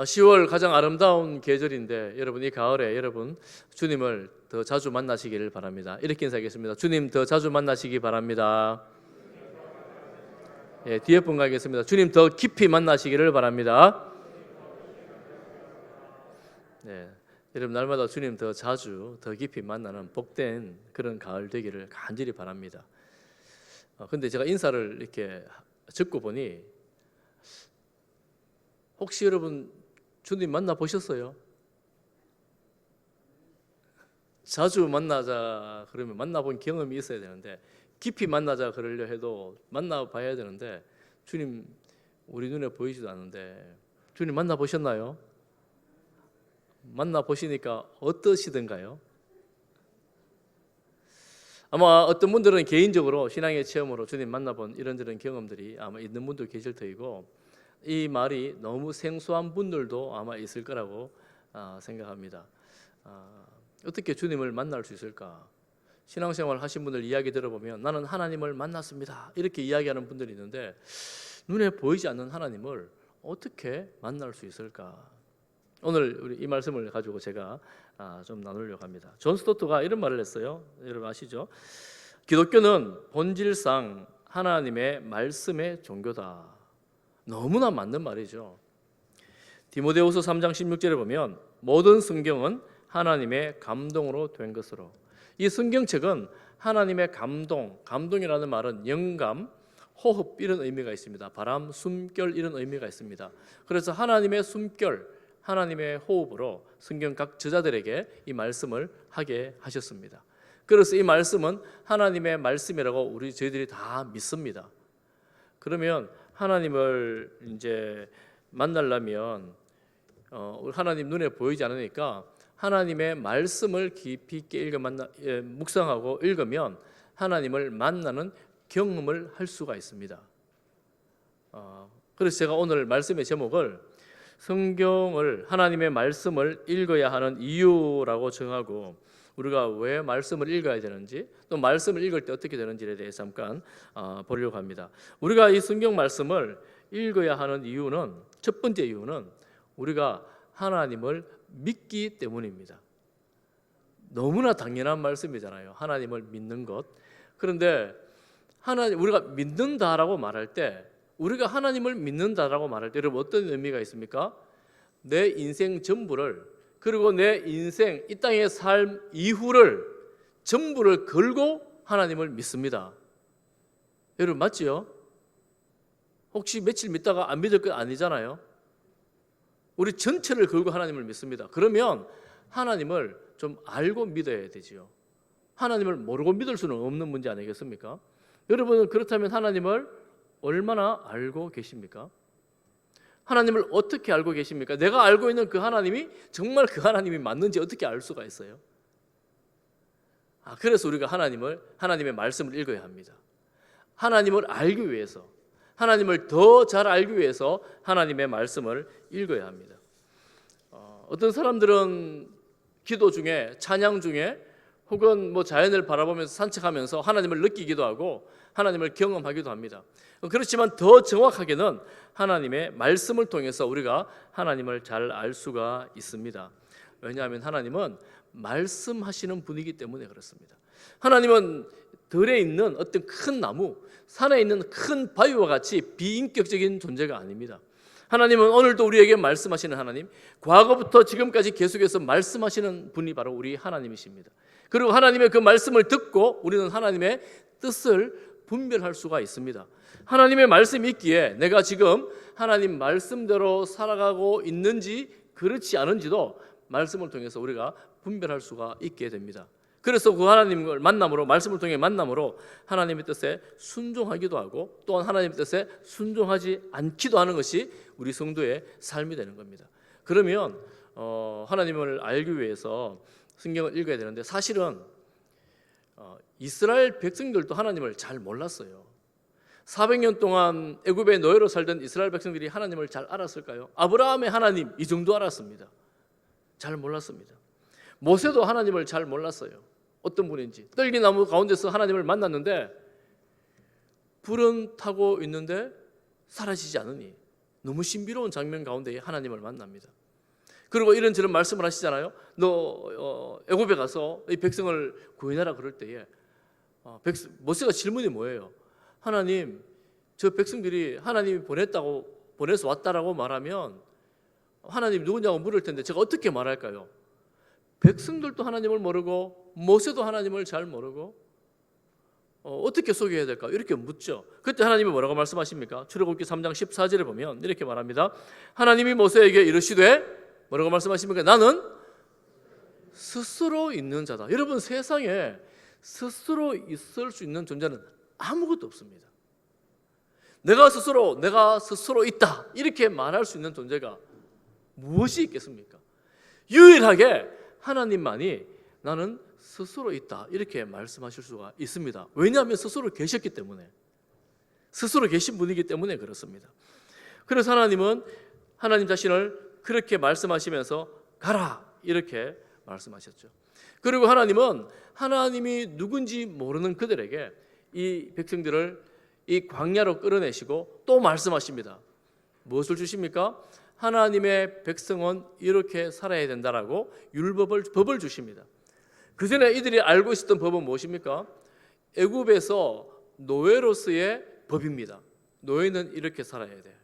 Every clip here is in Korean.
10월 가장 아름다운 계절인데 여러분 이 가을에 여러분 주님을 더 자주 만나시기를 바랍니다. 이렇게 인사하겠습니다. 주님 더 자주 만나시기 바랍니다. 예, 뒤에 분 가겠습니다. 주님 더 깊이 만나시기를 바랍니다. 네, 여러분 날마다 주님 더 자주 더 깊이 만나는 복된 그런 가을 되기를 간절히 바랍니다. 근데 제가 인사를 이렇게 듣고 보니 혹시 여러분 주님 만나 보셨어요? 자주 만나자 그러면 만나본 경험이 있어야 되는데 깊이 만나자 그러려 해도 만나봐야 되는데 주님 우리 눈에 보이지도 않는데 주님 만나 보셨나요? 만나 보시니까 어떠시던가요? 아마 어떤 분들은 개인적으로 신앙의 체험으로 주님 만나본 이런저런 경험들이 아마 있는 분도 계실 터이고 이 말이 너무 생소한 분들도 아마 있을 거라고 생각합니다. 어떻게 주님을 만날 수 있을까? 신앙생활 하신 분들 이야기 들어보면 나는 하나님을 만났습니다 이렇게 이야기하는 분들이 있는데 눈에 보이지 않는 하나님을 어떻게 만날 수 있을까? 오늘 우리 이 말씀을 가지고 제가 좀 나누려고 합니다. 존 스토트가 이런 말을 했어요. 여러분 아시죠? 기독교는 본질상 하나님의 말씀의 종교다. 너무나 맞는 말이죠. 디모데후서 3장 16절에 보면 모든 성경은 하나님의 감동으로 된 것으로. 이 성경책은 하나님의 감동이라는 말은 영감, 호흡 이런 의미가 있습니다. 바람, 숨결 이런 의미가 있습니다. 그래서 하나님의 숨결, 하나님의 호흡으로 성경 각 저자들에게 이 말씀을 하게 하셨습니다. 그래서 이 말씀은 하나님의 말씀이라고 저희들이 다 믿습니다. 그러면 하나님을 이제 만나려면 하나님 눈에 보이지 않으니까 하나님의 말씀을 깊이 있게 묵상하고 읽으면 하나님을 만나는 경험을 할 수가 있습니다. 그래서 제가 오늘 말씀의 제목을 성경을 하나님의 말씀을 읽어야 하는 이유라고 정하고 우리가 왜 말씀을 읽어야 되는지 또 말씀을 읽을 때 어떻게 되는지에 대해서 잠깐 보려고 합니다. 우리가 이 성경 말씀을 읽어야 하는 이유는 첫 번째 이유는 우리가 하나님을 믿기 때문입니다. 너무나 당연한 말씀이잖아요. 하나님을 믿는 것. 그런데 우리가 믿는다라고 말할 때 우리가 하나님을 믿는다라고 말할 때 여러분 어떤 의미가 있습니까? 내 인생 전부를 그리고 내 인생 이 땅의 삶 이후를 전부를 걸고 하나님을 믿습니다. 여러분 맞지요? 혹시 며칠 믿다가 안 믿을 건 아니잖아요. 우리 전체를 걸고 하나님을 믿습니다. 그러면 하나님을 좀 알고 믿어야 되지요. 하나님을 모르고 믿을 수는 없는 문제 아니겠습니까? 여러분은 그렇다면 하나님을 얼마나 알고 계십니까? 하나님을 어떻게 알고 계십니까? 내가 알고 있는 그 하나님이 정말 그 하나님이 맞는지 어떻게 알 수가 있어요? 그래서 우리가 하나님의 말씀을 읽어야 합니다. 하나님을 알기 위해서, 하나님을 더 잘 알기 위해서 하나님의 말씀을 읽어야 합니다. 어떤 사람들은 기도 중에, 찬양 중에 혹은 자연을 바라보면서 산책하면서 하나님을 느끼기도 하고 하나님을 경험하기도 합니다. 그렇지만 더 정확하게는 하나님의 말씀을 통해서 우리가 하나님을 잘 알 수가 있습니다. 왜냐하면 하나님은 말씀하시는 분이기 때문에 그렇습니다. 하나님은 들에 있는 어떤 큰 나무, 산에 있는 큰 바위와 같이 비인격적인 존재가 아닙니다. 하나님은 오늘도 우리에게 말씀하시는 하나님, 과거부터 지금까지 계속해서 말씀하시는 분이 바로 우리 하나님이십니다. 그리고 하나님의 그 말씀을 듣고 우리는 하나님의 뜻을 분별할 수가 있습니다. 하나님의 말씀이 있기에 내가 지금 하나님 말씀대로 살아가고 있는지 그렇지 않은지도 말씀을 통해서 우리가 분별할 수가 있게 됩니다. 그래서 그 하나님을 만남으로, 말씀을 통해 만남으로 하나님의 뜻에 순종하기도 하고 또한 하나님의 뜻에 순종하지 않기도 하는 것이 우리 성도의 삶이 되는 겁니다. 그러면 하나님을 알기 위해서 성경을 읽어야 되는데 사실은 이스라엘 백성들도 하나님을 잘 몰랐어요. 400년 동안 애굽의 노예로 살던 이스라엘 백성들이 하나님을 잘 알았을까요? 아브라함의 하나님 이 정도 알았습니다. 잘 몰랐습니다. 모세도 하나님을 잘 몰랐어요. 어떤 분인지. 떨기나무 가운데서 하나님을 만났는데 불은 타고 있는데 사라지지 않으니 너무 신비로운 장면 가운데 하나님을 만납니다. 그리고 이런저런 말씀을 하시잖아요. 너 애굽에 가서 이 백성을 구원하라 그럴 때에 모세가 질문이 뭐예요? 하나님, 저 백성들이 하나님이 보내서 왔다라고 말하면 하나님이 누구냐고 물을 텐데 제가 어떻게 말할까요? 백성들도 하나님을 모르고 모세도 하나님을 잘 모르고 어떻게 소개해야 될까? 이렇게 묻죠. 그때 하나님이 뭐라고 말씀하십니까? 출애굽기 3장 14절에 보면 이렇게 말합니다. 하나님이 모세에게 이르시되 뭐라고 말씀하십니까? 나는 스스로 있는 자다. 여러분, 세상에 스스로 있을 수 있는 존재는 아무것도 없습니다. 내가 스스로 있다 이렇게 말할 수 있는 존재가 무엇이 있겠습니까? 유일하게 하나님만이 나는 스스로 있다 이렇게 말씀하실 수가 있습니다. 왜냐하면 스스로 계셨기 때문에, 스스로 계신 분이기 때문에 그렇습니다. 그래서 하나님은 하나님 자신을 그렇게 말씀하시면서 가라 이렇게 말씀하셨죠. 그리고 하나님은 하나님이 누군지 모르는 그들에게 이 백성들을 이 광야로 끌어내시고 또 말씀하십니다. 무엇을 주십니까? 하나님의 백성은 이렇게 살아야 된다라고 법을 주십니다. 그 전에 이들이 알고 있었던 법은 무엇입니까? 애굽에서 노예로서의 법입니다. 노예는 이렇게 살아야 돼.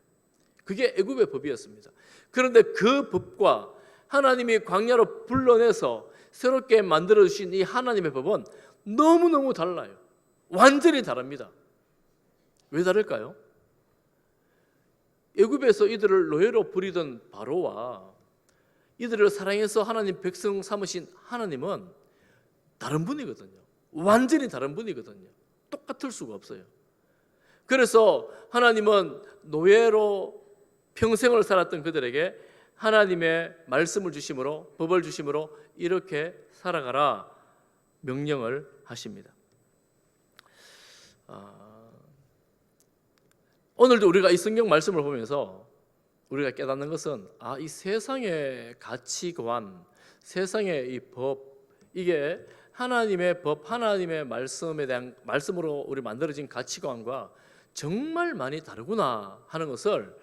그게 애굽의 법이었습니다. 그런데 그 법과 하나님이 광야로 불러내서 새롭게 만들어주신 이 하나님의 법은 너무너무 달라요. 완전히 다릅니다. 왜 다를까요? 애굽에서 이들을 노예로 부리던 바로와 이들을 사랑해서 하나님 백성 삼으신 하나님은 다른 분이거든요. 완전히 다른 분이거든요. 똑같을 수가 없어요. 그래서 하나님은 노예로 평생을 살았던 그들에게 하나님의 말씀을 주심으로, 법을 주심으로 이렇게 살아가라 명령을 하십니다. 오늘도 우리가 이 성경 말씀을 보면서 우리가 깨닫는 것은 이 세상의 가치관, 세상의 이 법, 이게 하나님의 법, 하나님의 말씀에 대한 말씀으로 우리 만들어진 가치관과 정말 많이 다르구나 하는 것을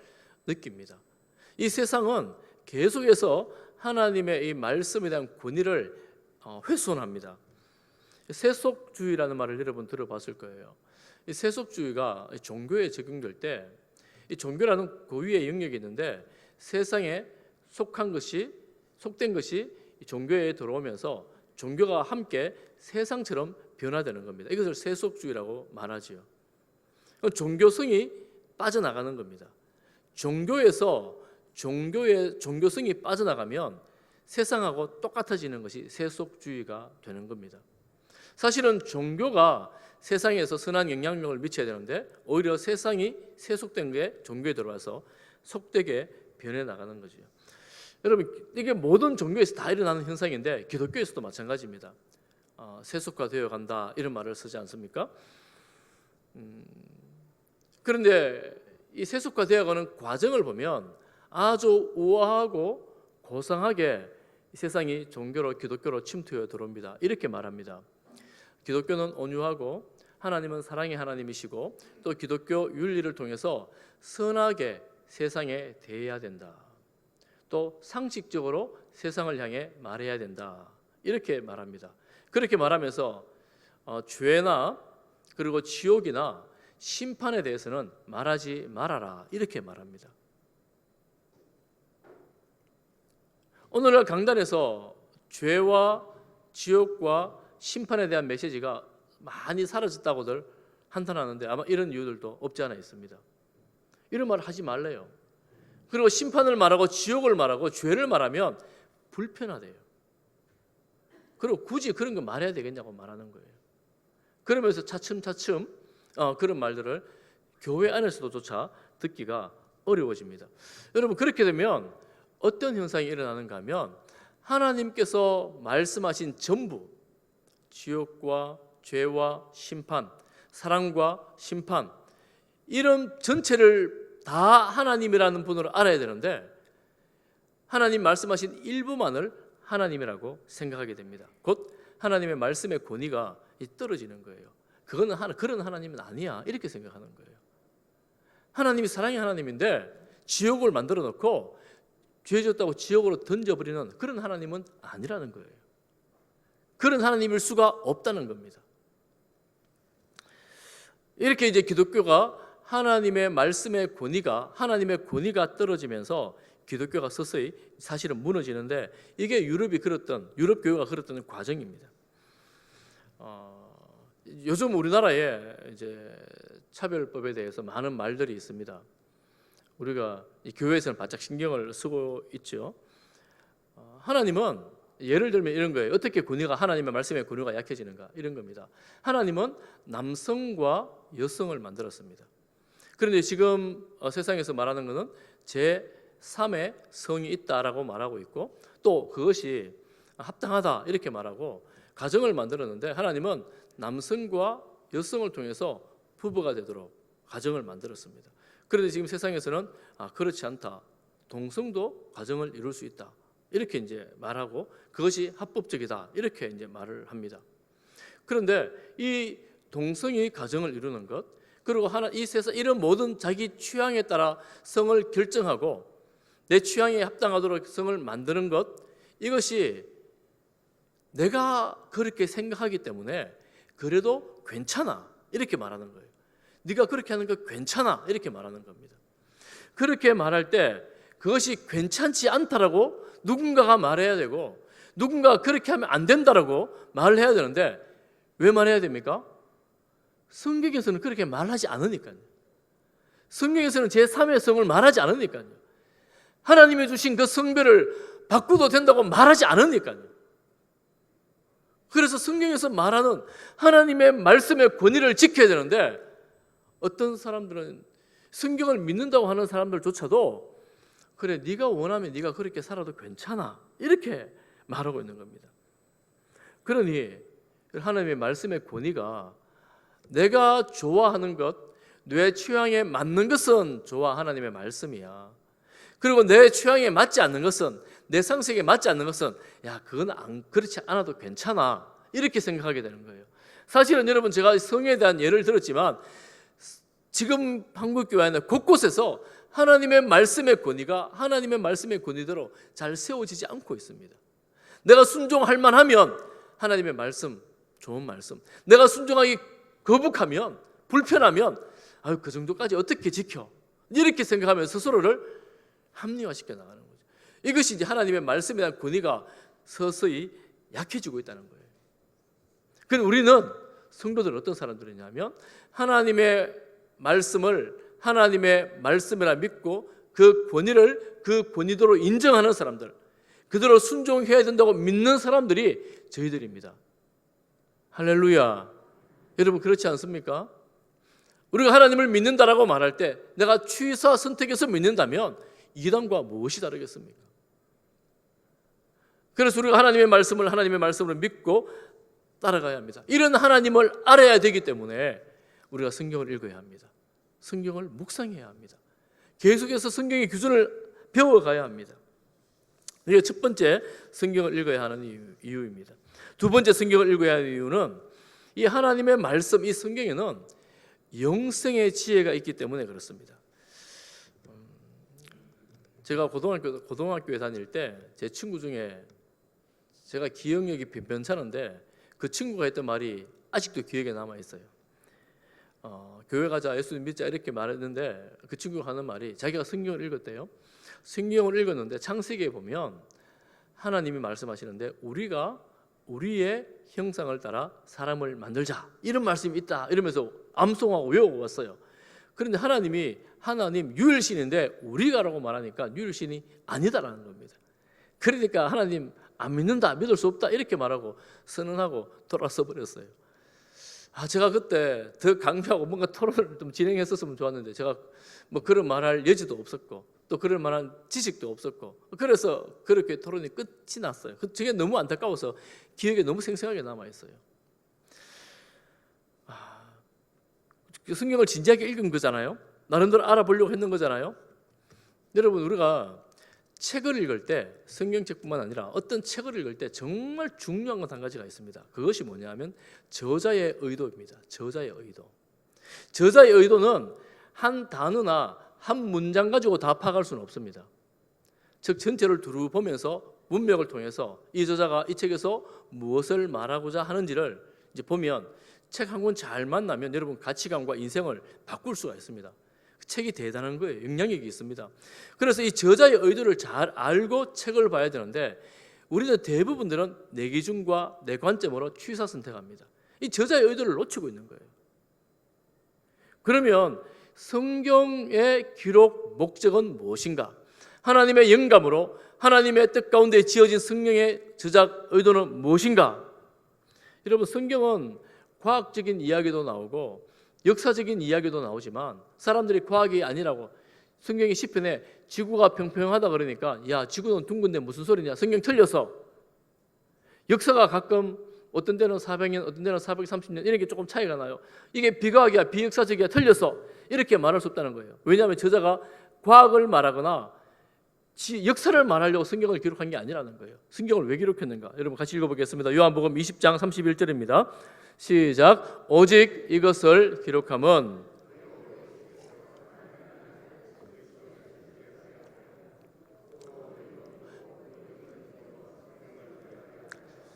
느낍니다. 이 세상은 계속해서 하나님의 이 말씀에 대한 권위를 훼손합니다. 세속주의라는 말을 여러분 들어봤을 거예요. 이 세속주의가 종교에 적용될 때, 이 종교라는 고유의 영역이 있는데 세상에 속된 것이 이 종교에 들어오면서 종교가 함께 세상처럼 변화되는 겁니다. 이것을 세속주의라고 말하지요. 종교성이 빠져나가는 겁니다. 종교에서 종교성이 빠져나가면 세상하고 똑같아지는 것이 세속주의가 되는 겁니다. 사실은 종교가 세상에서 선한 영향력을 미쳐야 되는데 오히려 세상이 세속된 게 종교에 들어와서 속되게 변해 나가는 거죠. 여러분, 이게 모든 종교에서 다 일어나는 현상인데 기독교에서도 마찬가지입니다. 세속화되어 간다 이런 말을 쓰지 않습니까? 그런데 이 세속화되어 가는 과정을 보면 아주 우아하고 고상하게 세상이 기독교로 침투해 들어옵니다. 이렇게 말합니다. 기독교는 온유하고 하나님은 사랑의 하나님이시고 또 기독교 윤리를 통해서 선하게 세상에 대해야 된다. 또 상식적으로 세상을 향해 말해야 된다. 이렇게 말합니다. 그렇게 말하면서 죄나 그리고 지옥이나 심판에 대해서는 말하지 말아라. 이렇게 말합니다. 오늘날 강단에서 죄와 지옥과 심판에 대한 메시지가 많이 사라졌다고들 한탄하는데 아마 이런 이유들도 없지 않아 있습니다. 이런 말을 하지 말래요. 그리고 심판을 말하고 지옥을 말하고 죄를 말하면 불편하대요. 그리고 굳이 그런 거 말해야 되겠냐고 말하는 거예요. 그러면서 차츰차츰 그런 말들을 교회 안에서도조차 듣기가 어려워집니다. 여러분, 그렇게 되면 어떤 현상이 일어나는가 하면 하나님께서 말씀하신 전부, 지옥과 죄와 심판, 사랑과 심판, 이런 전체를 다 하나님이라는 분으로 알아야 되는데 하나님 말씀하신 일부만을 하나님이라고 생각하게 됩니다. 곧 하나님의 말씀의 권위가 떨어지는 거예요. 그거는 그런 하나님은 아니야 이렇게 생각하는 거예요. 하나님이 사랑의 하나님인데 지옥을 만들어 놓고 죄 지었다고 지옥으로 던져버리는 그런 하나님은 아니라는 거예요. 그런 하나님일 수가 없다는 겁니다. 이렇게 이제 기독교가 하나님의 말씀의 권위가 하나님의 권위가 떨어지면서 기독교가 서서히 사실은 무너지는데 이게 유럽 교회가 걸었던 과정입니다. 요즘 우리나라에 이제 차별법에 대해서 많은 말들이 있습니다. 우리가 이 교회에서는 바짝 신경을 쓰고 있죠. 하나님은 예를 들면 이런 거예요. 어떻게 하나님의 말씀의 권위가 약해지는가 이런 겁니다. 하나님은 남성과 여성을 만들었습니다. 그런데 지금 세상에서 말하는 것은 제3의 성이 있다라고 말하고 있고 또 그것이 합당하다 이렇게 말하고 가정을 만들었는데 하나님은 남성과 여성을 통해서 부부가 되도록 가정을 만들었습니다. 그런데 지금 세상에서는 그렇지 않다. 동성도 가정을 이룰 수 있다. 이렇게 이제 말하고 그것이 합법적이다. 이렇게 이제 말을 합니다. 그런데 이 동성이 가정을 이루는 것 그리고 이 세상 이런 모든 자기 취향에 따라 성을 결정하고 내 취향에 합당하도록 성을 만드는 것 이것이 내가 그렇게 생각하기 때문에 그래도 괜찮아 이렇게 말하는 거예요. 네가 그렇게 하는 거 괜찮아 이렇게 말하는 겁니다. 그렇게 말할 때 그것이 괜찮지 않다라고 누군가가 말해야 되고 누군가가 그렇게 하면 안 된다라고 말을 해야 되는데 왜 말해야 됩니까? 성경에서는 그렇게 말하지 않으니까요. 성경에서는 제3의 성을 말하지 않으니까요. 하나님이 주신 그 성별을 바꾸도 된다고 말하지 않으니까요. 그래서 성경에서 말하는 하나님의 말씀의 권위를 지켜야 되는데 어떤 사람들은 성경을 믿는다고 하는 사람들조차도 그래 네가 원하면 네가 그렇게 살아도 괜찮아 이렇게 말하고 있는 겁니다. 그러니 하나님의 말씀의 권위가 내가 좋아하는 것, 내 취향에 맞는 것은 좋아 하나님의 말씀이야. 그리고 내 취향에 맞지 않는 것은 내 상식에 맞지 않는 것은 야 그건 그렇지 않아도 괜찮아 이렇게 생각하게 되는 거예요. 사실은 여러분 제가 성에 대한 예를 들었지만 지금 한국교회 안에 곳곳에서 하나님의 말씀의 권위가 하나님의 말씀의 권위대로 잘 세워지지 않고 있습니다. 내가 순종할 만하면 하나님의 말씀 좋은 말씀 내가 순종하기 거북하면 불편하면 그 정도까지 어떻게 지켜 이렇게 생각하면 스스로를 합리화시켜 나가는 거죠. 이것이 이제 하나님의 말씀에 대한 권위가 서서히 약해지고 있다는 거예요. 그런데 우리는 성도들 어떤 사람들이냐면 하나님의 말씀을 하나님의 말씀이라 믿고 그 권위를 그 권위도로 인정하는 사람들 그대로 순종해야 된다고 믿는 사람들이 저희들입니다. 할렐루야. 여러분 그렇지 않습니까? 우리가 하나님을 믿는다라고 말할 때 내가 취사 선택해서 믿는다면 이단과 무엇이 다르겠습니까? 그래서 우리가 하나님의 말씀으로 믿고 따라가야 합니다. 이런 하나님을 알아야 되기 때문에 우리가 성경을 읽어야 합니다. 성경을 묵상해야 합니다. 계속해서 성경의 기준을 배워가야 합니다. 이게 첫 번째 성경을 읽어야 하는 이유입니다. 두 번째 성경을 읽어야 하는 이유는 이 하나님의 말씀, 이 성경에는 영생의 지혜가 있기 때문에 그렇습니다. 제가 고등학교에 다닐 때 제 친구 중에 제가 기억력이 변찮은데 그 친구가 했던 말이 아직도 기억에 남아 있어요. 교회 가자, 예수님 믿자 이렇게 말했는데 그 친구가 하는 말이 자기가 성경을 읽었대요. 성경을 읽었는데 창세기에 보면 하나님이 말씀하시는데 우리가 우리의 형상을 따라 사람을 만들자 이런 말씀이 있다 이러면서 암송하고 외워왔어요. 그런데 하나님 유일신인데 우리가라고 말하니까 유일신이 아니다라는 겁니다. 그러니까 하나님 안 믿는다 믿을 수 없다 이렇게 말하고 선언하고 돌아서 버렸어요. 제가 그때 더 강조하고 뭔가 토론을 좀 진행했었으면 좋았는데 제가 뭐 그런 말할 여지도 없었고 또 그럴 만한 지식도 없었고 그래서 그렇게 토론이 끝이 났어요. 저게 너무 안타까워서 기억에 너무 생생하게 남아있어요. 성경을 진지하게 읽은 거잖아요. 나름대로 알아보려고 했는 거잖아요. 여러분 우리가 책을 읽을 때 성경책뿐만 아니라 어떤 책을 읽을 때 정말 중요한 건 한 가지가 있습니다. 그것이 뭐냐면 저자의 의도입니다. 저자의 의도. 저자의 의도는 한 단어나 한 문장 가지고 다 파악할 수는 없습니다. 즉 전체를 두루 보면서 문맥을 통해서 이 저자가 이 책에서 무엇을 말하고자 하는지를 이제 보면 책 한 권 잘 만나면 여러분 가치관과 인생을 바꿀 수가 있습니다. 책이 대단한 거예요. 영향력이 있습니다. 그래서 이 저자의 의도를 잘 알고 책을 봐야 되는데 우리는 대부분들은 내 기준과 내 관점으로 취사 선택합니다. 이 저자의 의도를 놓치고 있는 거예요. 그러면 성경의 기록 목적은 무엇인가? 하나님의 영감으로 하나님의 뜻 가운데 지어진 성경의 저작 의도는 무엇인가? 여러분 성경은 과학적인 이야기도 나오고 역사적인 이야기도 나오지만 사람들이 과학이 아니라고 성경이 시편에 지구가 평평하다 그러니까 야 지구는 둥근데 무슨 소리냐 성경 틀렸어. 역사가 가끔 어떤 데는 400년 어떤 데는 430년 이렇게 조금 차이가 나요. 이게 비과학이야 비역사적이야 틀렸어 이렇게 말할 수 없다는 거예요. 왜냐하면 저자가 과학을 말하거나 역사를 말하려고 성경을 기록한 게 아니라는 거예요. 성경을 왜 기록했는가? 여러분 같이 읽어보겠습니다. 요한복음 20장 31절입니다. 시작. 오직 이것을 기록함은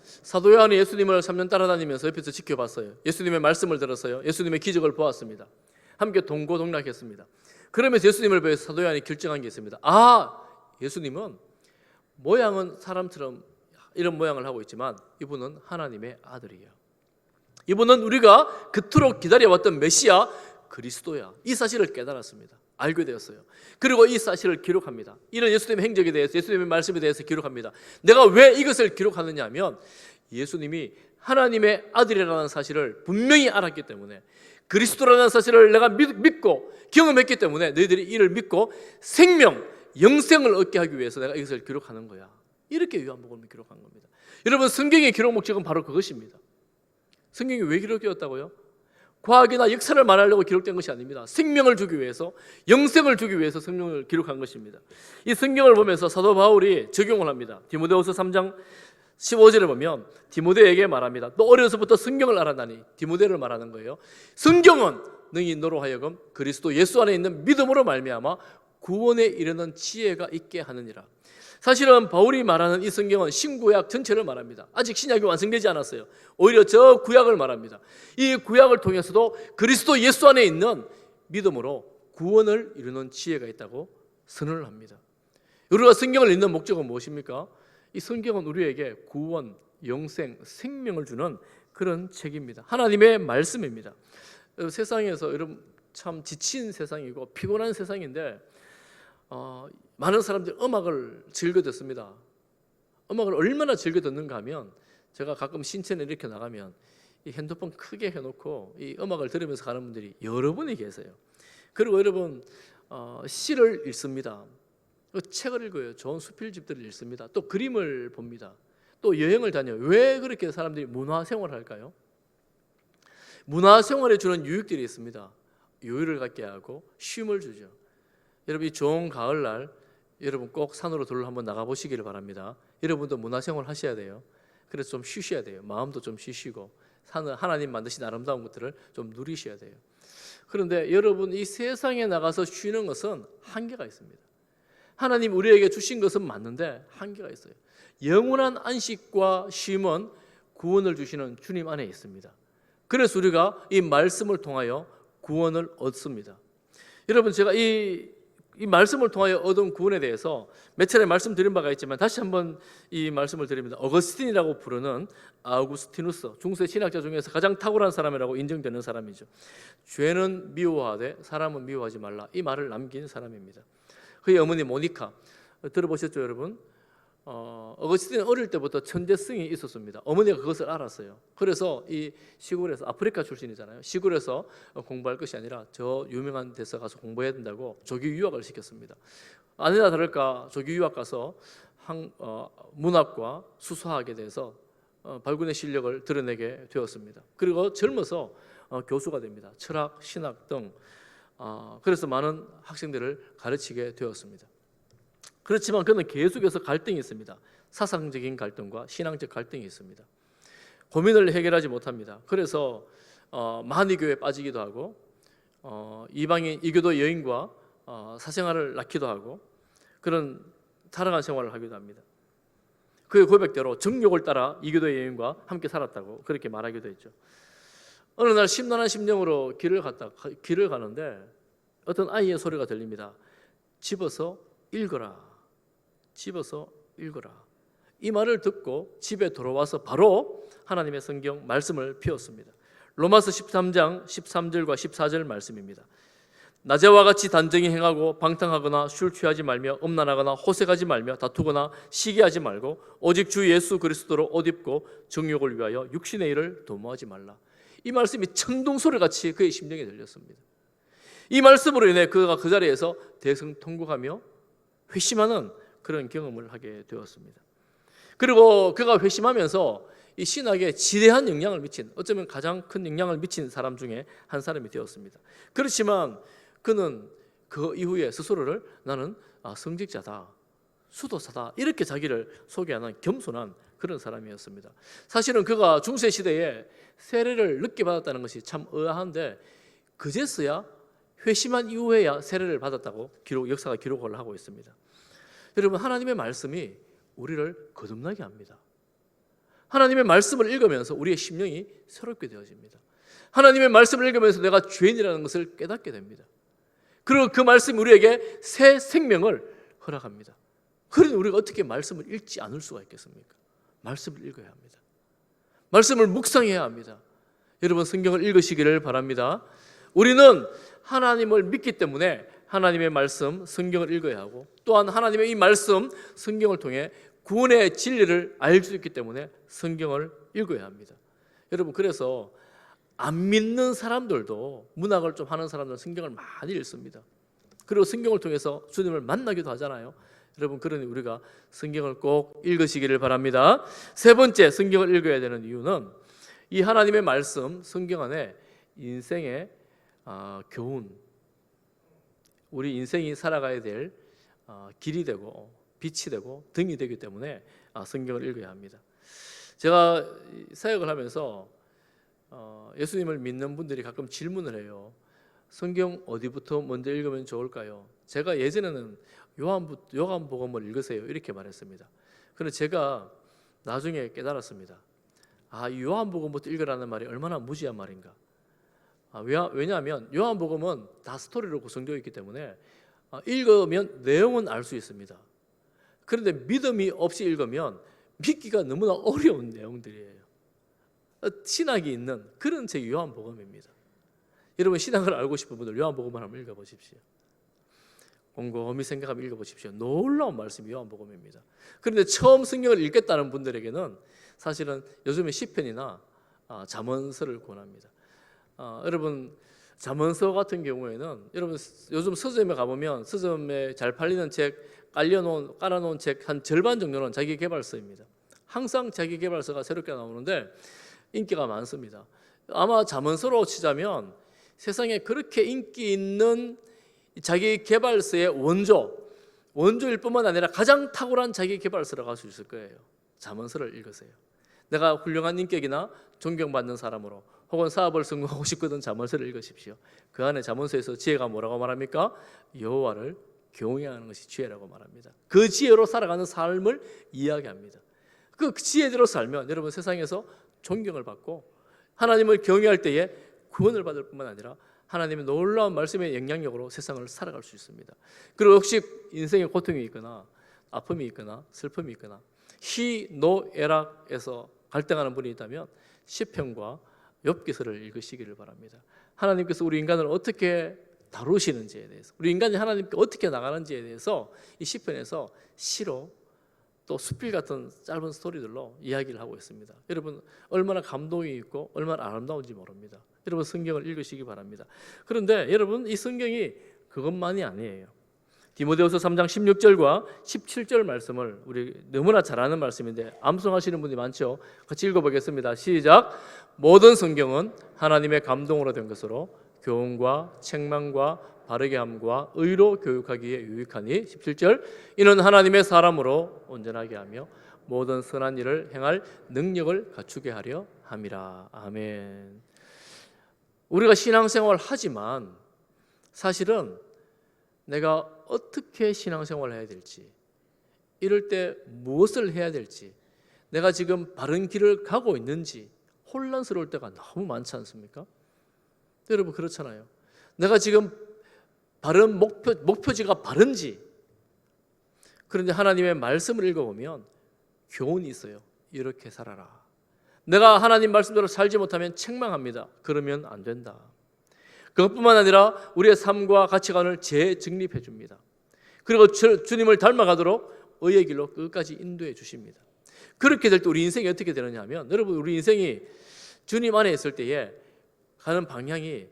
사도 요한이 예수님을 3년 따라다니면서 옆에서 지켜봤어요. 예수님의 말씀을 들었어요. 예수님의 기적을 보았습니다. 함께 동고동락했습니다. 그러면서 예수님을 보여서 사도 요한이 결정한 게 있습니다. 아, 예수님은 모양은 사람처럼 이런 모양을 하고 있지만 이분은 하나님의 아들이에요. 이분은 우리가 그토록 기다려왔던 메시아 그리스도야. 이 사실을 깨달았습니다. 알게 되었어요. 그리고 이 사실을 기록합니다. 이런 예수님의 행적에 대해서 예수님의 말씀에 대해서 기록합니다. 내가 왜 이것을 기록하느냐 하면 예수님이 하나님의 아들이라는 사실을 분명히 알았기 때문에 그리스도라는 사실을 내가 믿고 경험했기 때문에 너희들이 이를 믿고 생명, 영생을 얻게 하기 위해서 내가 이것을 기록하는 거야. 이렇게 요한복음을 기록한 겁니다. 여러분 성경의 기록 목적은 바로 그것입니다. 성경이 왜 기록되었다고요? 과학이나 역사를 말하려고 기록된 것이 아닙니다. 생명을 주기 위해서 영생을 주기 위해서 성경을 기록한 것입니다. 이 성경을 보면서 사도 바울이 적용을 합니다. 디모데후서 3장 15절에 보면 디모데에게 말합니다. 너 어려서부터 성경을 알았나니 디모데를 말하는 거예요. 성경은 너로 하여금 그리스도 예수 안에 있는 믿음으로 말미암아 구원에 이르는 지혜가 있게 하느니라. 사실은 바울이 말하는 이 성경은 신구약 전체를 말합니다. 아직 신약이 완성되지 않았어요. 오히려 저 구약을 말합니다. 이 구약을 통해서도 그리스도 예수 안에 있는 믿음으로 구원을 이루는 지혜가 있다고 선언을 합니다. 우리가 성경을 읽는 목적은 무엇입니까? 이 성경은 우리에게 구원, 영생, 생명을 주는 그런 책입니다. 하나님의 말씀입니다. 세상에서 여러분 참 지친 세상이고 피곤한 세상인데 많은 사람들이 음악을 즐겨 듣습니다. 음악을 얼마나 즐겨 듣는가 하면 제가 가끔 신천에 이렇게 나가면 이 핸드폰 크게 해놓고 이 음악을 들으면서 가는 분들이 여러 분이 계세요. 그리고 여러분 시를 읽습니다. 책을 읽어요. 좋은 수필집들을 읽습니다. 또 그림을 봅니다. 또 여행을 다녀요. 왜 그렇게 사람들이 문화생활을 할까요? 문화생활에 주는 유익들이 있습니다. 여유를 갖게 하고 쉼을 주죠. 여러분 이 좋은 가을날 여러분 꼭 산으로 둘러 한번 나가보시기를 바랍니다. 여러분도 문화생활 하셔야 돼요. 그래서 좀 쉬셔야 돼요. 마음도 좀 쉬시고 하나님 만드신 아름다운 것들을 좀 누리셔야 돼요. 그런데 여러분 이 세상에 나가서 쉬는 것은 한계가 있습니다. 하나님 우리에게 주신 것은 맞는데 한계가 있어요. 영원한 안식과 쉼은 구원을 주시는 주님 안에 있습니다. 그래서 우리가 이 말씀을 통하여 구원을 얻습니다. 여러분 제가 이 말씀을 통하여 얻은 구원에 대해서 몇 차례 말씀드린 바가 있지만 다시 한번 이 말씀을 드립니다. 어거스틴이라고 부르는 아우구스티누스 중세 신학자 중에서 가장 탁월한 사람이라고 인정되는 사람이죠. 죄는 미워하되 사람은 미워하지 말라 이 말을 남긴 사람입니다. 그의 어머니 모니카 들어보셨죠 여러분? 어거스틴은 어릴 때부터 천재성이 있었습니다. 어머니가 그것을 알았어요. 그래서 이 시골에서 아프리카 출신이잖아요. 시골에서 공부할 것이 아니라 저 유명한 데서 가서 공부해야 된다고 조기 유학을 시켰습니다. 아니나 다를까 조기 유학 가서 문학과 수수학에 대해서 발군의 실력을 드러내게 되었습니다. 그리고 젊어서 교수가 됩니다. 철학, 신학 등 그래서 많은 학생들을 가르치게 되었습니다. 그렇지만 그는 계속해서 갈등이 있습니다. 사상적인 갈등과 신앙적 갈등이 있습니다. 고민을 해결하지 못합니다. 그래서 만이교에 빠지기도 하고 이방인 이교도 여인과 사생활을 낳기도 하고 그런 타락한 생활을 하기도 합니다. 그의 고백대로 정욕을 따라 이교도의 여인과 함께 살았다고 그렇게 말하기도 했죠. 어느 날 심란한 심령으로 길을 가는데 어떤 아이의 소리가 들립니다. 집어서 읽어라. 집어서 읽어라. 이 말을 듣고 집에 돌아와서 바로 하나님의 성경 말씀을 펴었습니다. 로마서 13장 13절과 14절 말씀입니다. 낮에와 같이 단정히 행하고 방탕하거나 술 취하지 말며 음란하거나 호색하지 말며 다투거나 시기하지 말고 오직 주 예수 그리스도로 옷 입고 정욕을 위하여 육신의 일을 도모하지 말라. 이 말씀이 천둥소리같이 그의 심령에 들렸습니다. 이 말씀으로 인해 그가 그 자리에서 대성통곡하며 회심하는 그런 경험을 하게 되었습니다. 그리고 그가 회심하면서 이 신학에 지대한 영향을 미친, 어쩌면 가장 큰 영향을 미친 사람 중에 한 사람이 되었습니다. 그렇지만 그는 그 이후에 스스로를 나는 성직자다, 수도사다 이렇게 자기를 소개하는 겸손한 그런 사람이었습니다. 사실은 그가 중세 시대에 세례를 늦게 받았다는 것이 참 의아한데 그제서야 회심한 이후에야 세례를 받았다고 역사가 기록을 하고 있습니다. 여러분, 하나님의 말씀이 우리를 거듭나게 합니다. 하나님의 말씀을 읽으면서 우리의 심령이 새롭게 되어집니다. 하나님의 말씀을 읽으면서 내가 죄인이라는 것을 깨닫게 됩니다. 그리고 그 말씀이 우리에게 새 생명을 허락합니다. 그런데 우리가 어떻게 말씀을 읽지 않을 수가 있겠습니까? 말씀을 읽어야 합니다. 말씀을 묵상해야 합니다. 여러분, 성경을 읽으시기를 바랍니다. 우리는 하나님을 믿기 때문에 하나님의 말씀, 성경을 읽어야 하고 또한 하나님의 이 말씀, 성경을 통해 구원의 진리를 알 수 있기 때문에 성경을 읽어야 합니다. 여러분, 그래서 안 믿는 사람들도 문학을 좀 하는 사람들은 성경을 많이 읽습니다. 그리고 성경을 통해서 주님을 만나기도 하잖아요. 여러분, 그러니 우리가 성경을 꼭 읽으시기를 바랍니다. 세 번째, 성경을 읽어야 되는 이유는 이 하나님의 말씀, 성경 안에 인생의 교훈, 우리 인생이 살아가야 될 길이 되고 빛이 되고 등이 되기 때문에 성경을 읽어야 합니다. 제가 사역을 하면서 예수님을 믿는 분들이 가끔 질문을 해요. 성경 어디부터 먼저 읽으면 좋을까요? 제가 예전에는 요한복음을 읽으세요 이렇게 말했습니다. 그런데 제가 나중에 깨달았습니다. 이 요한복음부터 읽으라는 말이 얼마나 무지한 말인가. 왜냐하면 요한복음은 다 스토리로 구성되어 있기 때문에 읽으면 내용은 알 수 있습니다. 그런데 믿음이 없이 읽으면 믿기가 너무나 어려운 내용들이에요. 신학이 있는 그런 책이 요한복음입니다. 여러분, 신학을 알고 싶은 분들 요한복음을 한번 읽어보십시오. 곰곰이 생각하면 읽어보십시오. 놀라운 말씀이 요한복음입니다. 그런데 처음 성경을 읽겠다는 분들에게는 사실은 요즘에 시편이나 잠언서를 권합니다. 여러분, 잠언서 같은 경우에는 여러분 요즘 서점에 가보면 서점에 잘 팔리는 책 깔아놓은 책 한 절반 정도는 자기계발서입니다. 항상 자기계발서가 새롭게 나오는데 인기가 많습니다. 아마 잠언서로 치자면 세상에 그렇게 인기 있는 자기계발서의 원조일 뿐만 아니라 가장 탁월한 자기계발서라고 할 수 있을 거예요. 잠언서를 읽으세요. 내가 훌륭한 인격이나 존경받는 사람으로 혹은 사업을 성공하고 싶거든 잠언서를 읽으십시오. 그 안에 잠언서에서 지혜가 뭐라고 말합니까? 여호와를 경외하는 것이 지혜라고 말합니다. 그 지혜로 살아가는 삶을 이야기합니다. 그 지혜대로 살면 여러분 세상에서 존경을 받고 하나님을 경외할 때에 구원을 받을 뿐만 아니라 하나님의 놀라운 말씀의 영향력으로 세상을 살아갈 수 있습니다. 그리고 혹시 인생에 고통이 있거나 아픔이 있거나 슬픔이 있거나 희노애락에서 갈등하는 분이 있다면 시편과 욥기서를 읽으시기를 바랍니다. 하나님께서 우리 인간을 어떻게 다루시는지에 대해서, 우리 인간이 하나님께 어떻게 나가는지에 대해서 이 시편에서 시로 또 수필 같은 짧은 스토리들로 이야기를 하고 있습니다. 여러분, 얼마나 감동이 있고 얼마나 아름다운지 모릅니다. 여러분, 성경을 읽으시기 바랍니다. 그런데 여러분, 이 성경이 그것만이 아니에요. 디모데후서 3장 16절과 17절 말씀을 우리 너무나 잘 아는 말씀인데 암송하시는 분이 많죠. 같이 읽어보겠습니다. 시작. 모든 성경은 하나님의 감동으로 된 것으로 교훈과 책망과 바르게 함과 의로 교육하기에 유익하니 17절 이는 하나님의 사람으로 온전하게 하며 모든 선한 일을 행할 능력을 갖추게 하려 함이라. 아멘. 우리가 신앙생활을 하지만 사실은 내가 어떻게 신앙생활을 해야 될지, 이럴 때 무엇을 해야 될지, 내가 지금 바른 길을 가고 있는지 혼란스러울 때가 너무 많지 않습니까? 여러분 그렇잖아요. 내가 지금 바른 목표지가 바른지. 그런데 하나님의 말씀을 읽어보면 교훈이 있어요. 이렇게 살아라. 내가 하나님 말씀대로 살지 못하면 책망합니다. 그러면 안 된다. 그것뿐만 아니라 우리의 삶과 가치관을 재정립해 줍니다. 그리고 주님을 닮아가도록 의의 길로 끝까지 인도해 주십니다. 그렇게 될 때 우리 인생이 어떻게 되느냐 하면, 여러분 우리 인생이 주님 안에 있을 때에 가는 방향이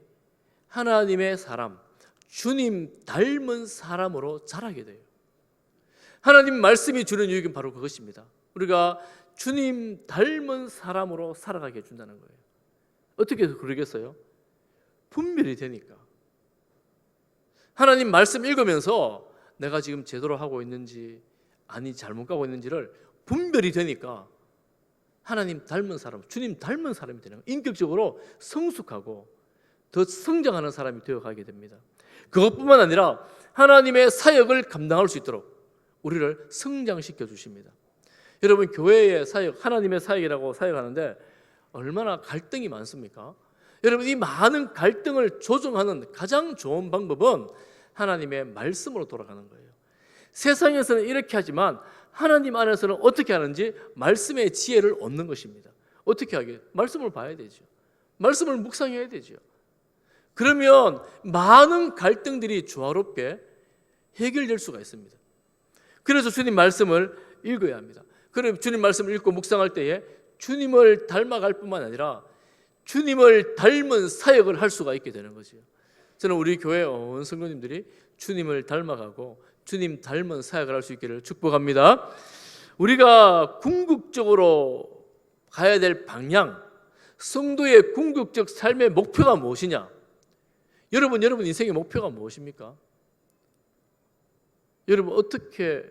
하나님의 사람, 주님 닮은 사람으로 자라게 돼요. 하나님 말씀이 주는 유익은 바로 그것입니다. 우리가 주님 닮은 사람으로 살아가게 해준다는 거예요. 어떻게 그러겠어요? 분별이 되니까. 하나님 말씀 읽으면서 내가 지금 제대로 하고 있는지 아니 잘못 가고 있는지를 분별이 되니까 하나님 닮은 사람, 주님 닮은 사람이 되는 거예요. 인격적으로 성숙하고 더 성장하는 사람이 되어가게 됩니다. 그것뿐만 아니라 하나님의 사역을 감당할 수 있도록 우리를 성장시켜 주십니다. 여러분 교회의 사역, 하나님의 사역이라고 사역하는데 얼마나 갈등이 많습니까? 여러분 이 많은 갈등을 조정하는 가장 좋은 방법은 하나님의 말씀으로 돌아가는 거예요. 세상에서는 이렇게 하지만 하나님 안에서는 어떻게 하는지 말씀의 지혜를 얻는 것입니다. 어떻게 하게? 말씀을 봐야 되죠. 말씀을 묵상해야 되죠. 그러면 많은 갈등들이 조화롭게 해결될 수가 있습니다. 그래서 주님 말씀을 읽어야 합니다. 그럼 주님 말씀을 읽고 묵상할 때에 주님을 닮아갈 뿐만 아니라 주님을 닮은 사역을 할 수가 있게 되는 거죠. 저는 우리 교회 온 성도님들이 주님을 닮아가고 주님 닮은 사역을 할 수 있기를 축복합니다. 우리가 궁극적으로 가야 될 방향, 성도의 궁극적 삶의 목표가 무엇이냐? 여러분 인생의 목표가 무엇입니까? 여러분 어떻게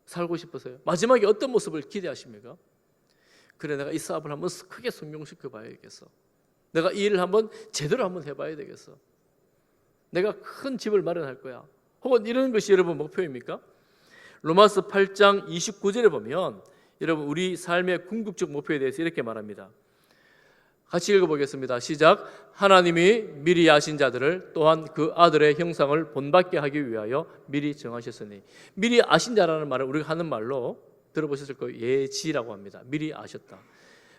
살고 싶으세요? 마지막에 어떤 모습을 기대하십니까? 그래 내가 이 사업을 한번 크게 성공시켜 봐야겠어. 내가 이 일을 한번 제대로 한번 해봐야 되겠어. 내가 큰 집을 마련할 거야. 혹은 이런 것이 여러분 목표입니까? 로마서 8장 29절에 보면 여러분 우리 삶의 궁극적 목표에 대해서 이렇게 말합니다. 같이 읽어보겠습니다. 시작. 하나님이 미리 아신 자들을 또한 그 아들의 형상을 본받게 하기 위하여 미리 정하셨으니. 미리 아신 자라는 말을 우리가 하는 말로 들어보셨을 거예요. 예지라고 합니다. 미리 아셨다.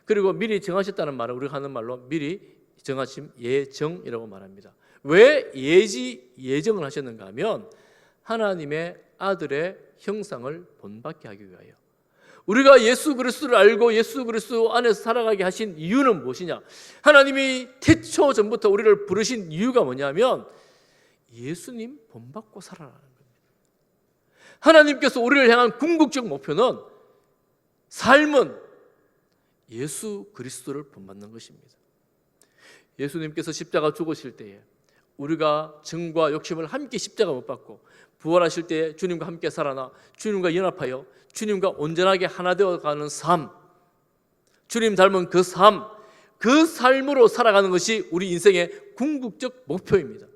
그리고 미리 정하셨다는 말을 우리가 하는 말로 미리 정하심 예정이라고 말합니다. 왜 예정을 하셨는가 하면 하나님의 아들의 형상을 본받게 하기 위하여. 우리가 예수 그리스도를 알고 예수 그리스도 안에서 살아가게 하신 이유는 무엇이냐? 하나님이 태초 전부터 우리를 부르신 이유가 뭐냐면 예수님 본받고 살아라는 겁니다. 하나님께서 우리를 향한 궁극적 목표는 삶은 예수 그리스도를 본받는 것입니다. 예수님께서 십자가 죽으실 때에 우리가 정과 욕심을 함께 십자가 못 받고 부활하실 때에 주님과 함께 살아나 주님과 연합하여 주님과 온전하게 하나 되어가는 삶, 주님 닮은 그 삶, 그 삶으로 살아가는 것이 우리 인생의 궁극적 목표입니다.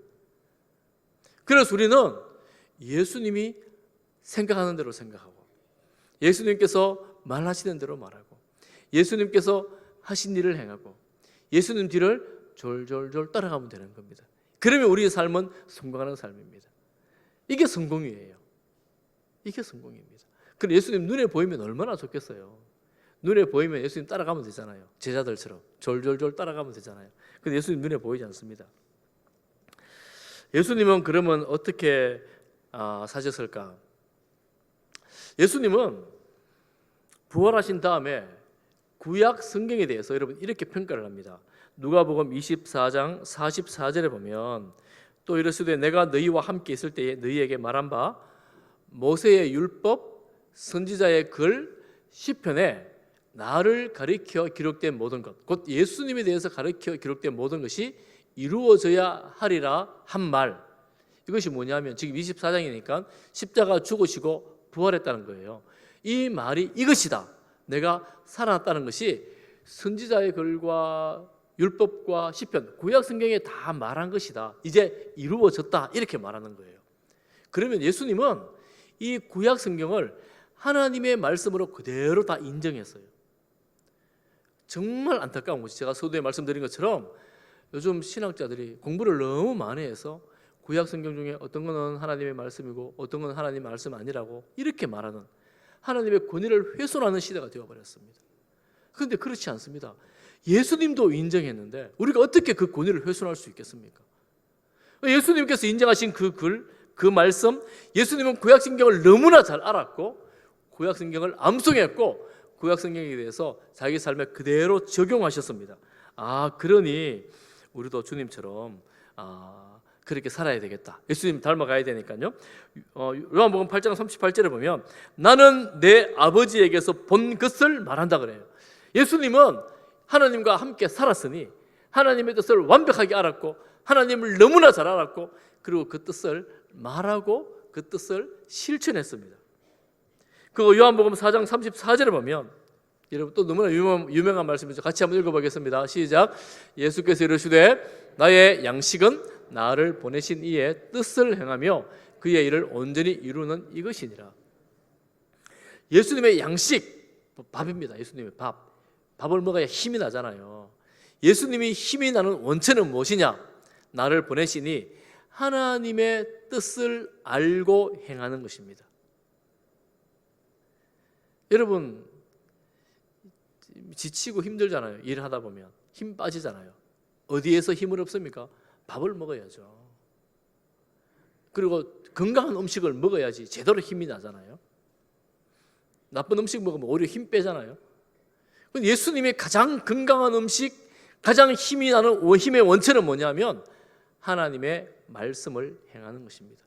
그래서 우리는 예수님이 생각하는 대로 생각하고 예수님께서 말하시는 대로 말하고 예수님께서 하신 일을 행하고 예수님 뒤를 졸졸졸 따라가면 되는 겁니다. 그러면 우리의 삶은 성공하는 삶입니다. 이게 성공이에요. 이게 성공입니다. 그럼 예수님 눈에 보이면 얼마나 좋겠어요. 눈에 보이면 예수님 따라가면 되잖아요. 제자들처럼 졸졸졸 따라가면 되잖아요. 근데 예수님 눈에 보이지 않습니다. 예수님은 그러면 어떻게 사셨을까? 예수님은 부활하신 다음에 구약 성경에 대해서 여러분 이렇게 평가를 합니다. 누가복음 24장 44절에 보면 또 이르시되 내가 너희와 함께 있을 때에 너희에게 말한 바 모세의 율법 선지자의 글 시편에 나를 가리켜 기록된 모든 것, 곧 예수님에 대해서 가리켜 기록된 모든 것이 이루어져야 하리라 한 말. 이것이 뭐냐면 지금 24장이니까 십자가 죽으시고 부활했다는 거예요. 이 말이 이것이다. 내가 살아났다는 것이 선지자의 글과 율법과 시편, 구약 성경에 다 말한 것이다. 이제 이루어졌다. 이렇게 말하는 거예요. 그러면 예수님은 이 구약 성경을 하나님의 말씀으로 그대로 다 인정했어요. 정말 안타까운 것이, 제가 서두에 말씀드린 것처럼 요즘 신학자들이 공부를 너무 많이 해서 구약 성경 중에 어떤 거는 하나님의 말씀이고 어떤 건 하나님의 말씀 아니라고 이렇게 말하는, 하나님의 권위를 훼손하는 시대가 되어버렸습니다. 그런데 그렇지 않습니다. 예수님도 인정했는데 우리가 어떻게 그 권위를 훼손할 수 있겠습니까? 예수님께서 인정하신 그 글, 그 말씀, 예수님은 구약 성경을 너무나 잘 알았고 구약 성경을 암송했고 구약 성경에 대해서 자기 삶에 그대로 적용하셨습니다. 그러니 우리도 주님처럼 그렇게 살아야 되겠다. 예수님 닮아가야 되니까요. 요한복음 8장 38절에 보면 나는 내 아버지에게서 본 것을 말한다 그래요. 예수님은 하나님과 함께 살았으니 하나님의 뜻을 완벽하게 알았고 하나님을 너무나 잘 알았고 그리고 그 뜻을 말하고 그 뜻을 실천했습니다. 그 요한복음 4장 34절에 보면, 여러분 또 너무나 유명한 말씀이죠. 같이 한번 읽어보겠습니다. 시작. 예수께서 이르시되 나의 양식은 나를 보내신 이의 뜻을 행하며 그의 일을 온전히 이루는 이것이니라. 예수님의 양식, 밥입니다. 예수님의 밥을 먹어야 힘이 나잖아요. 예수님이 힘이 나는 원천은 무엇이냐? 나를 보내시니 하나님의 뜻을 알고 행하는 것입니다. 여러분 지치고 힘들잖아요. 일하다 보면 힘 빠지잖아요. 어디에서 힘을 얻습니까? 밥을 먹어야죠. 그리고 건강한 음식을 먹어야지 제대로 힘이 나잖아요. 나쁜 음식 먹으면 오히려 힘 빼잖아요. 예수님의 가장 건강한 음식, 가장 힘이 나는 힘의 원천은 뭐냐면 하나님의 말씀을 행하는 것입니다.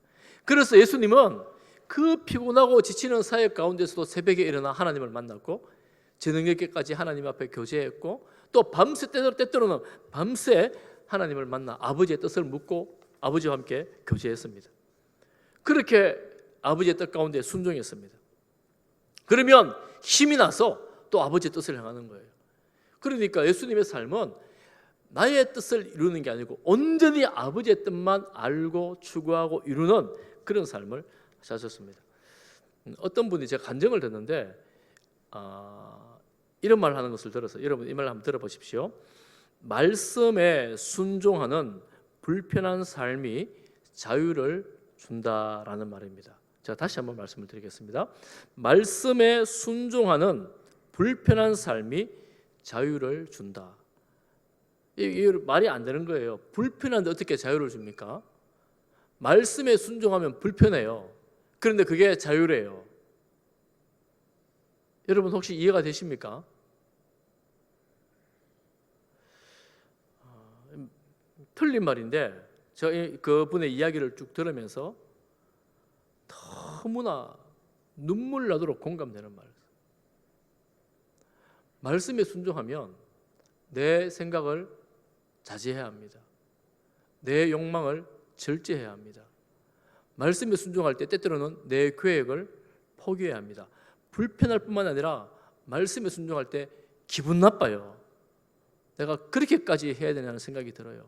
그래서 예수님은 그 피곤하고 지치는 사역 가운데서도 새벽에 일어나 하나님을 만났고 저녁에까지 하나님 앞에 교제했고 또 밤새 때때로는 밤새 하나님을 만나 아버지의 뜻을 묻고 아버지와 함께 교제했습니다. 그렇게 아버지의 뜻 가운데 순종했습니다. 그러면 힘이 나서 또 아버지의 뜻을 행하는 거예요. 그러니까 예수님의 삶은 나의 뜻을 이루는 게 아니고 온전히 아버지의 뜻만 알고 추구하고 이루는 그런 삶을 사셨습니다. 어떤 분이 제가 간증을 듣는데 이런 말을 하는 것을 들어서 여러분 이 말을 한번 들어보십시오. 말씀에 순종하는 불편한 삶이 자유를 준다라는 말입니다. 제가 다시 한번 말씀을 드리겠습니다. 말씀에 순종하는 불편한 삶이 자유를 준다. 이 말이 안 되는 거예요. 불편한데 어떻게 자유를 줍니까? 말씀에 순종하면 불편해요. 그런데 그게 자유래요. 여러분 혹시 이해가 되십니까? 틀린 말인데 제가 그분의 이야기를 쭉 들으면서 너무나 눈물 나도록 공감되는 말. 말씀에 순종하면 내 생각을 자제해야 합니다. 내 욕망을 절제해야 합니다. 말씀에 순종할 때 때때로는 내 계획을 포기해야 합니다. 불편할 뿐만 아니라 말씀에 순종할 때 기분 나빠요. 내가 그렇게까지 해야 되냐는 생각이 들어요.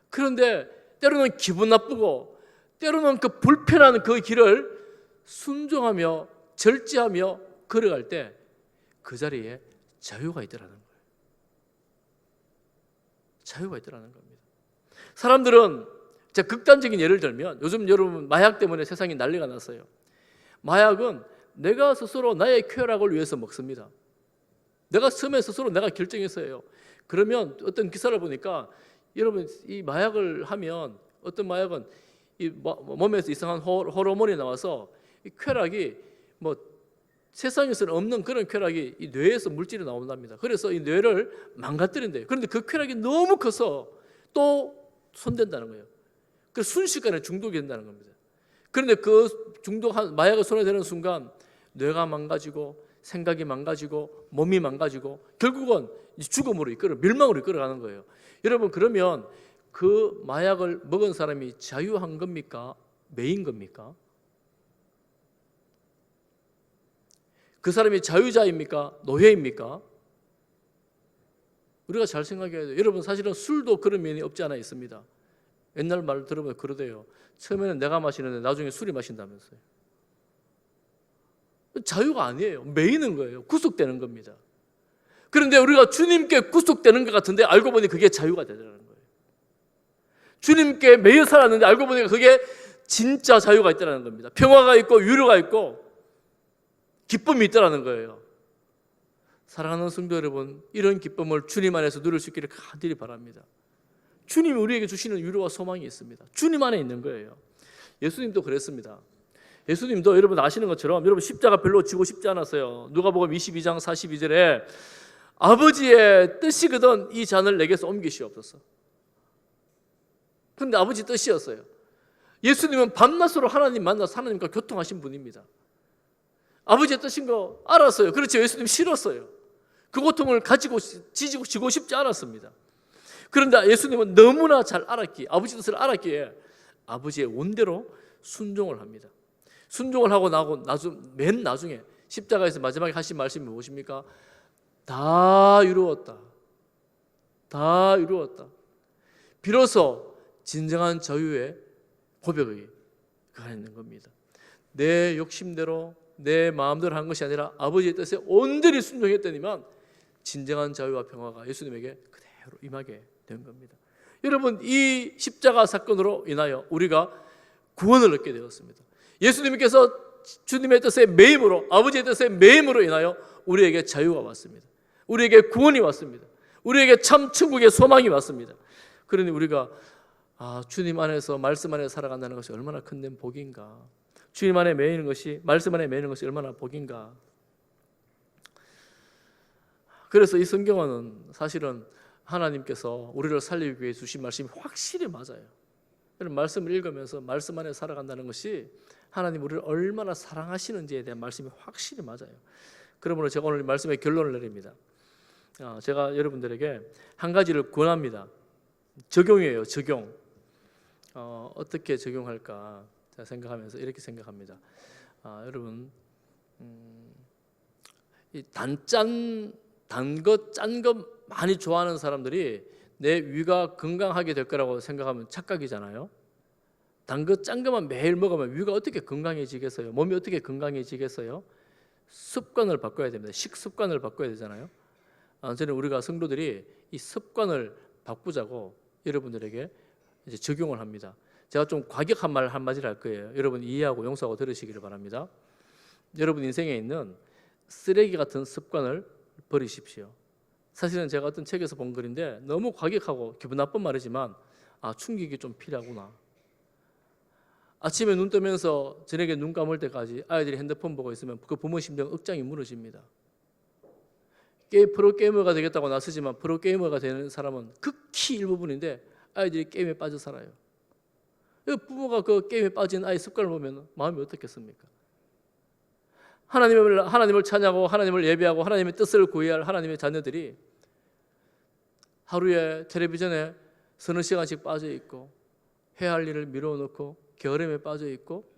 그런데 때로는 기분 나쁘고 때로는 그 불편한 그 길을 순종하며 절제하며 걸어갈 때 그 자리에 자유가 있더라는 거예요. 자유가 있더라는 겁니다. 사람들은 제가 극단적인 예를 들면 요즘 여러분 마약 때문에 세상이 난리가 났어요. 마약은 내가 스스로 나의 쾌락을 위해서 먹습니다. 내가 처음에 스스로 내가 결정했어요. 그러면 어떤 기사를 보니까 여러분 이 마약을 하면 어떤 마약은 이 몸에서 이상한 호르몬이 나와서 이 쾌락이 뭐 세상에서는 없는 그런 쾌락이 이 뇌에서 물질이 나온답니다. 그래서 이 뇌를 망가뜨린대요. 그런데 그 쾌락이 너무 커서 또 손댄다는 거예요. 그래서 순식간에 중독이 된다는 겁니다. 그런데 그 중독한 마약을 손에 대는 순간 뇌가 망가지고 생각이 망가지고 몸이 망가지고 결국은 죽음으로 멸망으로 이끌어가는 거예요. 여러분 그러면 그 마약을 먹은 사람이 자유한 겁니까? 매인 겁니까? 그 사람이 자유자입니까? 노예입니까? 우리가 잘 생각해야 돼요. 여러분 사실은 술도 그런 면이 없지 않아 있습니다. 옛날 말 들어보면 그러대요. 처음에는 내가 마시는데 나중에 술이 마신다면서요. 자유가 아니에요. 매이는 거예요. 구속되는 겁니다. 그런데 우리가 주님께 구속되는 것 같은데 알고 보니 그게 자유가 되더라는 거예요. 주님께 매여 살았는데 알고 보니까 그게 진짜 자유가 있다는 겁니다. 평화가 있고 위로가 있고 기쁨이 있다는 거예요. 사랑하는 성도 여러분, 이런 기쁨을 주님 안에서 누릴 수 있기를 간절히 바랍니다. 주님이 우리에게 주시는 위로와 소망이 있습니다. 주님 안에 있는 거예요. 예수님도 그랬습니다. 예수님도 여러분 아시는 것처럼 여러분 십자가 별로 지고 싶지 않았어요. 누가복음 22장 42절에 아버지의 뜻이거든 이 잔을 내게서 옮기시옵소서. 그런데 아버지 뜻이었어요. 예수님은 밤낮으로 하나님 만나서 하나님과 교통하신 분입니다. 아버지의 뜻인 거 알았어요. 그렇지, 예수님 싫었어요. 그 고통을 가지고 지고 싶지 않았습니다. 그런데 예수님은 너무나 잘 알았기에, 아버지 뜻을 알았기에 아버지의 원대로 순종을 합니다. 순종을 하고 나고 맨 나중에 십자가에서 마지막에 하신 말씀이 무엇입니까? 다 이루었다. 다 이루었다. 비로소 진정한 자유의 고백이 그가 있는 겁니다. 내 욕심대로 내 마음대로 한 것이 아니라 아버지의 뜻에 온전히 순종했더니만 진정한 자유와 평화가 예수님에게 그대로 임하게 된 겁니다. 여러분, 이 십자가 사건으로 인하여 우리가 구원을 얻게 되었습니다. 예수님께서 주님의 뜻에 매임으로, 아버지의 뜻에 매임으로 인하여 우리에게 자유가 왔습니다. 우리에게 구원이 왔습니다. 우리에게 참 천국의 소망이 왔습니다. 그러니 우리가 주님 안에서 말씀 안에 살아간다는 것이 얼마나 큰 복인가. 주님 안에 매이는 것이, 말씀 안에 매이는 것이 얼마나 복인가. 그래서 이 성경은 사실은 하나님께서 우리를 살리기 위해 주신 말씀이 확실히 맞아요. 말씀을 읽으면서 말씀 안에 살아간다는 것이 하나님 우리를 얼마나 사랑하시는지에 대한 말씀이 확실히 맞아요. 그러므로 제가 오늘 말씀의 결론을 내립니다. 제가 여러분들에게 한 가지를 권합니다. 적용이에요. 적용. 어떻게 적용할까 제가 생각하면서 이렇게 생각합니다. 여러분, 이 단 것, 짠 것 많이 좋아하는 사람들이 내 위가 건강하게 될 거라고 생각하면 착각이잖아요. 단 것, 짠 것만 매일 먹으면 위가 어떻게 건강해지겠어요? 몸이 어떻게 건강해지겠어요? 습관을 바꿔야 됩니다. 식습관을 바꿔야 되잖아요. 저는 우리가 성도들이 이 습관을 바꾸자고 여러분들에게 이제 적용을 합니다. 제가 좀 과격한 말 한마디를 할 거예요. 여러분 이해하고 용서하고 들으시기를 바랍니다. 여러분 인생에 있는 쓰레기 같은 습관을 버리십시오. 사실은 제가 어떤 책에서 본 글인데 너무 과격하고 기분 나쁜 말이지만 충격이 좀 필요하구나. 아침에 눈 뜨면서 저녁에 눈 감을 때까지 아이들이 핸드폰 보고 있으면 그 부모 심정 억장이 무너집니다. 프로게이머가 되겠다고 나서지만 프로게이머가 되는 사람은 극히 일부분인데 아이들이 게임에 빠져 살아요. 부모가 그 게임에 빠진 아이 습관을 보면 마음이 어떻겠습니까? 하나님을 찬양하고 하나님을 예배하고 하나님의 뜻을 구해야 할 하나님의 자녀들이 하루에 텔레비전에 서너 시간씩 빠져 있고 해야 할 일을 미루어 놓고 게으름에 빠져 있고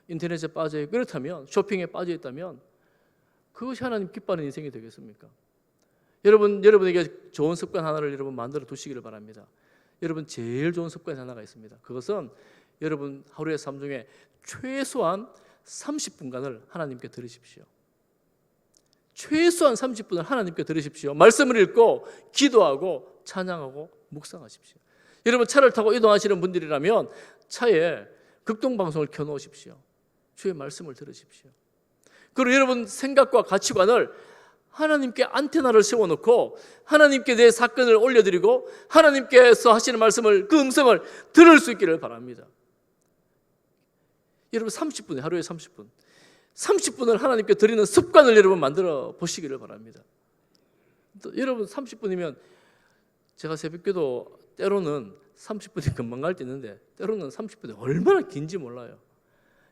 인터넷에 빠져 있고 그렇다면 쇼핑에 빠져 있다면 그것이 하나님 기뻐하는 인생이 되겠습니까? 여러분에게 좋은 습관 하나를 여러분 만들어 두시기를 바랍니다. 여러분 제일 좋은 습관 하나가 있습니다. 그것은 여러분 하루의 삶 중에 최소한 30분간을 하나님께 들으십시오. 최소한 30분을 하나님께 들으십시오. 말씀을 읽고 기도하고 찬양하고 묵상하십시오. 여러분 차를 타고 이동하시는 분들이라면 차에 극동방송을 켜놓으십시오. 주의 말씀을 들으십시오. 그리고 여러분 생각과 가치관을 하나님께 안테나를 세워놓고 하나님께 내 사건을 올려드리고 하나님께서 하시는 말씀을, 그 음성을 들을 수 있기를 바랍니다. 여러분 30분에 하루에 30분을 하나님께 드리는 습관을 여러분 만들어 보시기를 바랍니다. 또 여러분 30분이면 제가 새벽기도 때로는 30분이 금방 갈 때 있는데 때로는 30분이 얼마나 긴지 몰라요.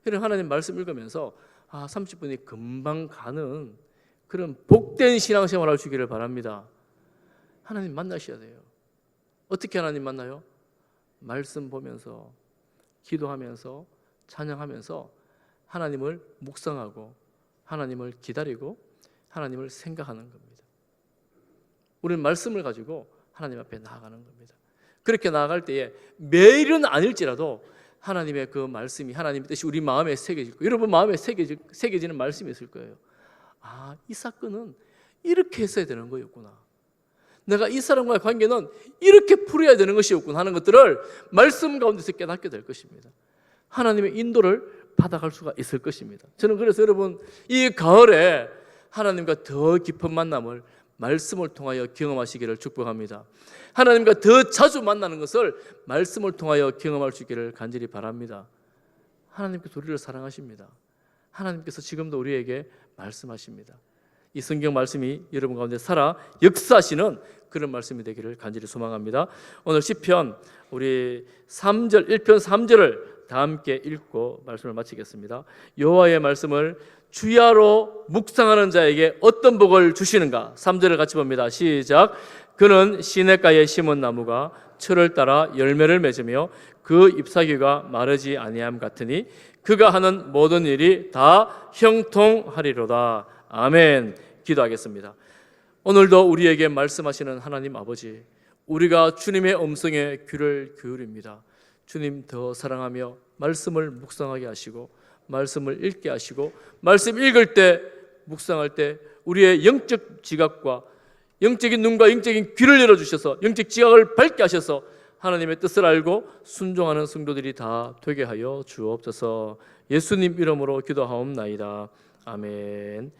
여러분 하나님 말씀 읽으면서 30분이 금방 가는 그런 복된 신앙생활 할 수 있기를 바랍니다. 하나님 만나셔야 돼요. 어떻게 하나님 만나요? 말씀 보면서 기도하면서 찬양하면서 하나님을 묵상하고 하나님을 기다리고 하나님을 생각하는 겁니다. 우리는 말씀을 가지고 하나님 앞에 나아가는 겁니다. 그렇게 나아갈 때에 매일은 아닐지라도 하나님의 그 말씀이, 하나님의 뜻이 우리 마음에 새겨질 거예요. 여러분 마음에 새겨지는 말씀이 있을 거예요. 아, 이 사건은 이렇게 했어야 되는 거였구나. 내가 이 사람과의 관계는 이렇게 풀어야 되는 것이었구나 하는 것들을 말씀 가운데서 깨닫게 될 것입니다. 하나님의 인도를 받아갈 수가 있을 것입니다. 저는 그래서 여러분 이 가을에 하나님과 더 깊은 만남을 말씀을 통하여 경험하시기를 축복합니다. 하나님과 더 자주 만나는 것을 말씀을 통하여 경험할 수 있기를 간절히 바랍니다. 하나님께서 우리를 사랑하십니다. 하나님께서 지금도 우리에게 말씀하십니다. 이 성경 말씀이 여러분 가운데 살아 역사하시는 그런 말씀이 되기를 간절히 소망합니다. 오늘 시편 우리 3절 1편 3절을 다 함께 읽고 말씀을 마치겠습니다. 여호와의 말씀을 주야로 묵상하는 자에게 어떤 복을 주시는가? 3절을 같이 봅니다. 시작. 그는 시냇가에 심은 나무가 철을 따라 열매를 맺으며 그 잎사귀가 마르지 아니함 같으니 그가 하는 모든 일이 다 형통하리로다. 아멘. 기도하겠습니다. 오늘도 우리에게 말씀하시는 하나님 아버지, 우리가 주님의 음성에 귀를 기울입니다. 주님 더 사랑하며 말씀을 묵상하게 하시고 말씀을 읽게 하시고 말씀 읽을 때 묵상할 때 우리의 영적 지각과 영적인 눈과 영적인 귀를 열어주셔서 영적 지각을 밝게 하셔서 하나님의 뜻을 알고 순종하는 성도들이 다 되게 하여 주옵소서. 예수님 이름으로 기도하옵나이다. 아멘.